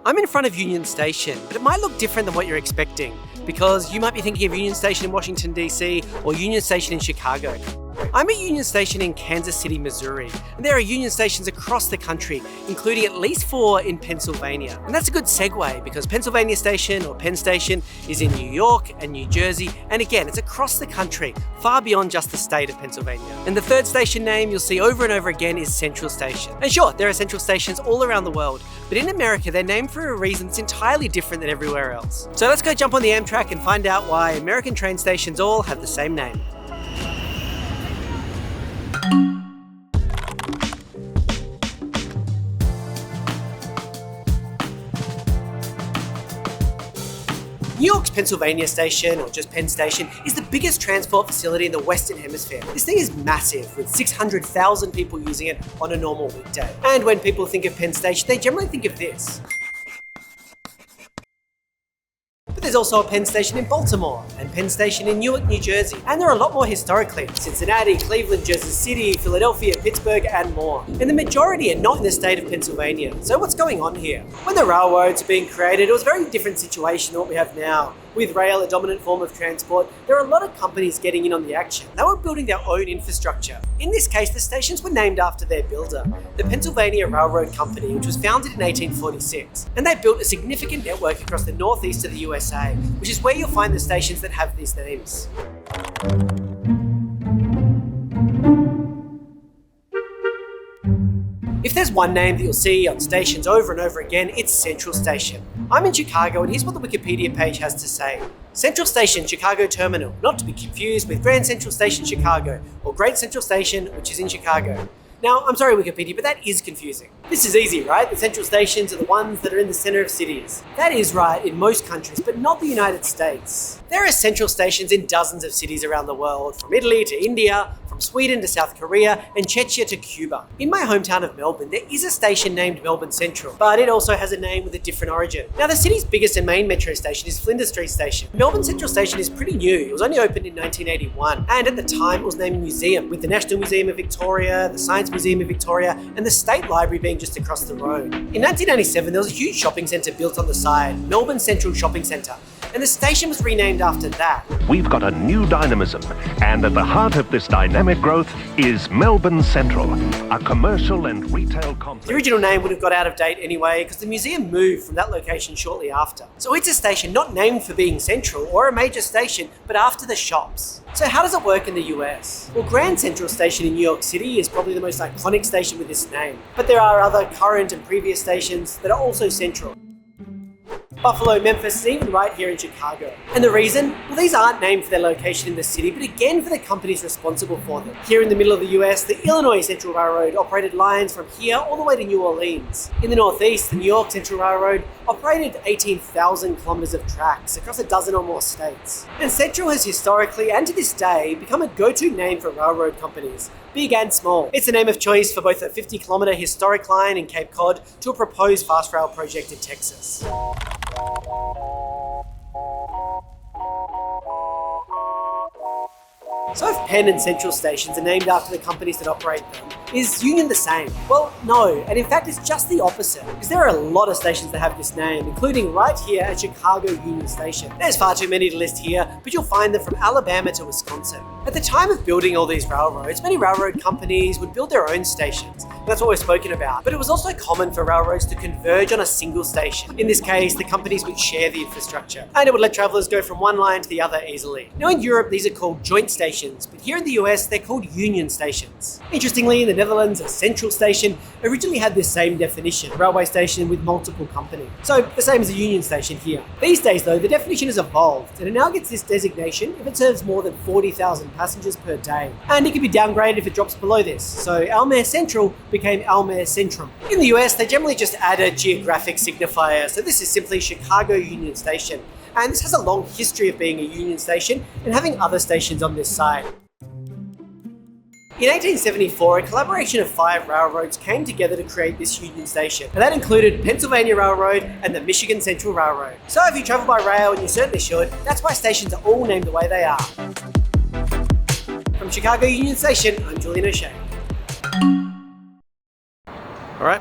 I'm in front of Union Station, but it might look different than what you're expecting because you might be thinking of Union Station in Washington, D.C. or Union Station in Chicago. I'm at Union Station in Kansas City, Missouri, and there are Union Stations across the country, including at least 4 in Pennsylvania. And that's a good segue because Pennsylvania Station, or Penn Station, is in New York and New Jersey, and again, it's across the country, far beyond just the state of Pennsylvania. And the third station name you'll see over and over again is Central Station. And sure, there are Central Stations all around the world, but in America, they're named for a reason that's entirely different than everywhere else. So let's go jump on the Amtrak and find out why American train stations all have the same name. New York's Pennsylvania Station, or just Penn Station, is the biggest transport facility in the Western Hemisphere. This thing is massive, with 600,000 people using it on a normal weekday. And when people think of Penn Station, they generally think of this. But there's also a Penn Station in Baltimore, and Penn Station in Newark, New Jersey. And there are a lot more historically: Cincinnati, Cleveland, Jersey City, Philadelphia, Pittsburgh, and more. And the majority are not in the state of Pennsylvania. So what's going on here? When the railroads were being created, it was a very different situation than what we have now. With rail a dominant form of transport, there are a lot of companies getting in on the action. They were building their own infrastructure. In this case, the stations were named after their builder, the Pennsylvania Railroad Company, which was founded in 1846. And they built a significant network across the northeast of the USA, which is where you'll find the stations that have these names. If there's one name that you'll see on stations over and over again, it's Central Station. I'm in Chicago, and here's what the Wikipedia page has to say. Central Station, Chicago Terminal, not to be confused with Grand Central Station, Chicago, or Great Central Station, which is in Chicago. Now, I'm sorry Wikipedia, but that is confusing. This is easy, right? The central stations are the ones that are in the center of cities. That is right in most countries, but not the United States. There are central stations in dozens of cities around the world, from Italy to India, from Sweden to South Korea, and Czechia to Cuba. In my hometown of Melbourne, there is a station named Melbourne Central, but it also has a name with a different origin. Now, the city's biggest and main metro station is Flinders Street Station. Melbourne Central Station is pretty new. It was only opened in 1981, and at the time, it was named a museum, with the National Museum of Victoria, the Science Museum of Victoria, and the State Library being just across the road. In 1997, there was a huge shopping centre built on the side, Melbourne Central Shopping Centre, and the station was renamed after that. We've got a new dynamism, and at the heart of this dynamic growth is Melbourne Central, a commercial and retail complex. The original name would have got out of date anyway because the museum moved from that location shortly after. So it's a station not named for being central or a major station, but after the shops. So how does it work in the US? Well, Grand Central Station in New York City is probably the most iconic station with this name, but there are other current and previous stations that are also central. Buffalo, Memphis, and even right here in Chicago. And the reason? Well, these aren't named for their location in the city, but again for the companies responsible for them. Here in the middle of the US, the Illinois Central Railroad operated lines from here all the way to New Orleans. In the Northeast, the New York Central Railroad operated 18,000 kilometers of tracks across a dozen or more states. And Central has historically, and to this day, become a go-to name for railroad companies, big and small. It's the name of choice for both a 50-kilometer historic line in Cape Cod to a proposed fast rail project in Texas. So if Penn and Central stations are named after the companies that operate them, is Union the same? Well, no, and in fact it's just the opposite, because there are a lot of stations that have this name, including right here at Chicago Union Station. There's far too many to list here, but you'll find them from Alabama to Wisconsin. At the time of building all these railroads, many railroad companies would build their own stations. That's what we've spoken about. But it was also common for railroads to converge on a single station. In this case, the companies would share the infrastructure, and it would let travelers go from one line to the other easily. Now in Europe, these are called joint stations, but here in the US, they're called union stations. Interestingly, in the Netherlands, a central station originally had this same definition, a railway station with multiple companies. So the same as a union station here. These days though, the definition has evolved, and it now gets this designation if it serves more than 40,000 passengers per day. And it can be downgraded if it drops below this. So Almere Central became Almere Centrum. In the US, they generally just add a geographic signifier, so this is simply Chicago Union Station. And this has a long history of being a union station and having other stations on this side. In 1874, a collaboration of 5 railroads came together to create this Union Station, and that included Pennsylvania Railroad and the Michigan Central Railroad. So if you travel by rail, and you certainly should, that's why stations are all named the way they are. From Chicago Union Station, I'm Julian. All right,